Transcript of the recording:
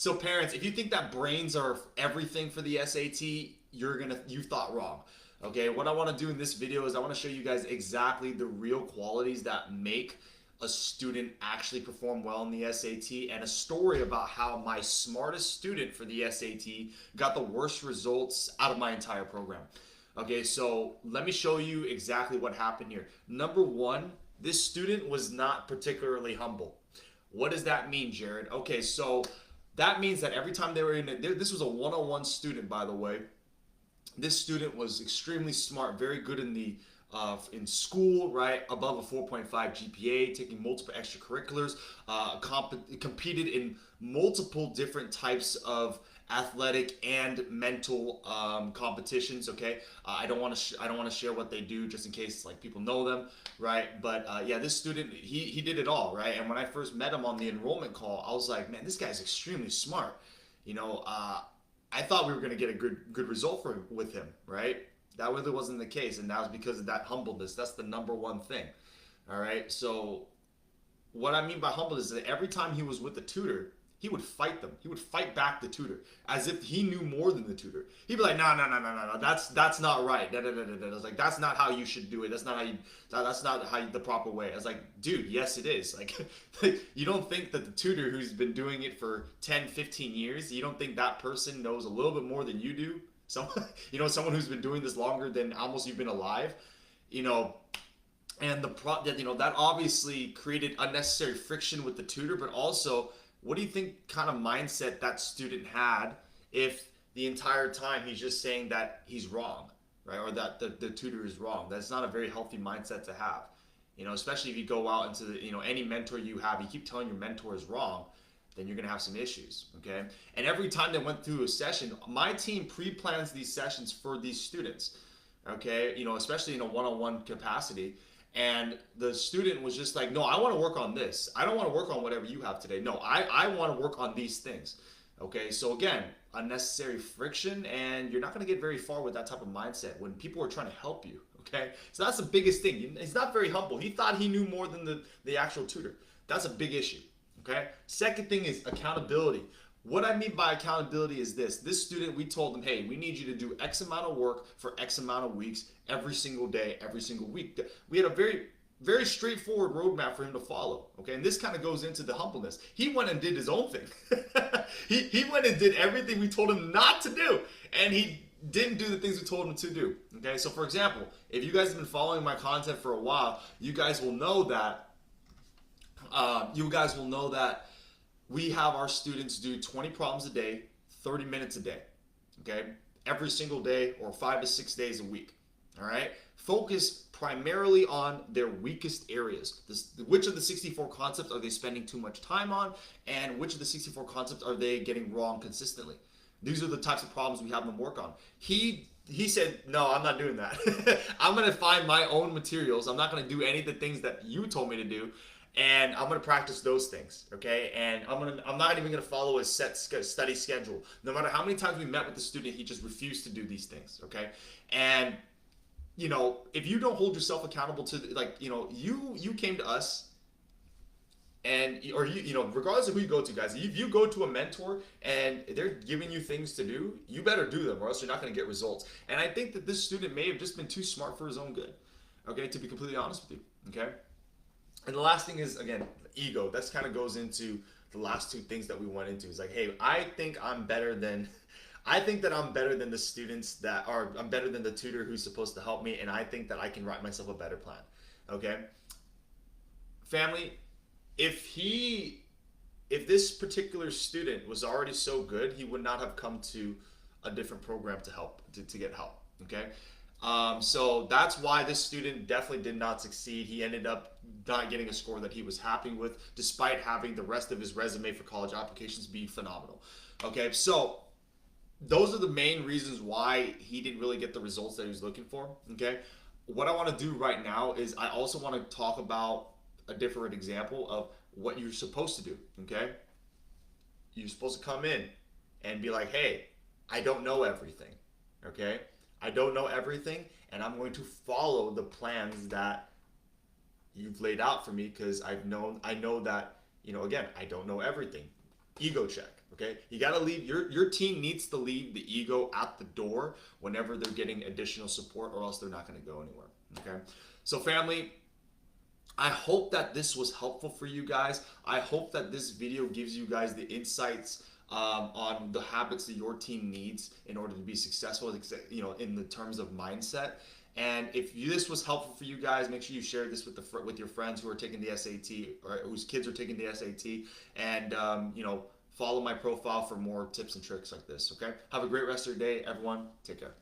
So parents, if you think that brains are everything for the SAT, you thought wrong. Okay, what I want to do in this video is I want to show you guys exactly the real qualities that make a student actually perform well in the SAT, and a story about how my smartest student for the SAT got the worst results out of my entire program. Okay, so let me show you exactly what happened here. Number one, this student was not particularly humble. What does that mean, Jared? Okay, so that means that every time they were in it, this was a one-on-one student, by the way. This student was extremely smart, very good in school, right? Above a 4.5 GPA, taking multiple extracurriculars, competed in multiple different types of athletic and mental competitions. Okay, I don't want to share what they do just in case like people know them, right? But yeah, this student he did it all, right? And when I first met him on the enrollment call, I was like, man, this guy's extremely smart. You know, I thought we were going to get a good result with him, right? That really wasn't the case, and that was because of that humbleness. That's the number one thing. All right. So what I mean by humbleness is that every time he was with the tutor, he would fight them. He would fight back the tutor as if he knew more than the tutor. He'd be like, no, no, no, no, no, no. That's not right. Da, da, da, da, da. I was like, that's not how you should do it. That's not how the proper way. I was like, dude, yes, it is. Like, you don't think that the tutor who's been doing it for 10, 15 years, you don't think that person knows a little bit more than you do? Someone, someone who's been doing this longer than almost you've been alive, you know, and that obviously created unnecessary friction with the tutor, but also, what do you think kind of mindset that student had if the entire time he's just saying that he's wrong, right? Or that the tutor is wrong? That's not a very healthy mindset to have. Especially if you go out into any mentor you have, you keep telling your mentor is wrong, then you're going to have some issues, okay? And every time they went through a session, my team pre-plans these sessions for these students, okay? Especially in a one-on-one capacity. And the student was just like, no, I want to work on this. I don't want to work on whatever you have today. No, I want to work on these things, okay? So again, unnecessary friction, and you're not going to get very far with that type of mindset when people are trying to help you, okay? So that's the biggest thing. He's not very humble. He thought he knew more than the actual tutor. That's a big issue. Okay. Second thing is accountability. What I mean by accountability is this student, we told him, hey, we need you to do X amount of work for X amount of weeks every single day, every single week. We had a very, very straightforward roadmap for him to follow. Okay. And this kind of goes into the humbleness. He went and did his own thing. he went and did everything we told him not to do. And he didn't do the things we told him to do. Okay. So for example, if you guys have been following my content for a while, you guys will know that we have our students do 20 problems a day, 30 minutes a day, okay? Every single day, or 5 to 6 days a week, all right? Focus primarily on their weakest areas. Which of the 64 concepts are they spending too much time on, and which of the 64 concepts are they getting wrong consistently? These are the types of problems we have them work on. He said, no, I'm not doing that. I'm going to find my own materials. I'm not going to do any of the things that you told me to do. And I'm gonna practice those things, okay? And I'm not even gonna follow a set study schedule. No matter how many times we met with the student, he just refused to do these things, okay? And if you don't hold yourself accountable to you came to us, and regardless of who you go to, guys, if you go to a mentor and they're giving you things to do, you better do them, or else you're not gonna get results. And I think that this student may have just been too smart for his own good, okay? To be completely honest with you, okay? And the last thing is, again, ego. That kind of goes into the last two things that we went into. It's like, hey, I think that I'm better than the students I'm better than the tutor who's supposed to help me, and I think that I can write myself a better plan. Okay? Family, if this particular student was already so good, he would not have come to a different program to get help. Okay? So that's why this student definitely did not succeed. He ended up not getting a score that he was happy with, despite having the rest of his resume for college applications be phenomenal. Okay, so those are the main reasons why he didn't really get the results that he was looking for. Okay, what I want to do right now is I also want to talk about a different example of what you're supposed to do. Okay, you're supposed to come in and be like, hey, I don't know everything. Okay, I don't know everything, and I'm going to follow the plans that you've laid out for me, because I know that, again, I don't know everything. Ego check, Okay, you got to leave your team needs to leave the ego at the door whenever they're getting additional support, or else they're not going to go anywhere. Okay, so family, I hope that this was helpful for you guys. I hope that this video gives you guys the insights on the habits that your team needs in order to be successful, you know, in the terms of mindset. And if this was helpful for you guys, make sure you share this with your friends who are taking the SAT or whose kids are taking the SAT, and you know, follow my profile for more tips and tricks like this. Okay, have a great rest of your day, everyone. Take care.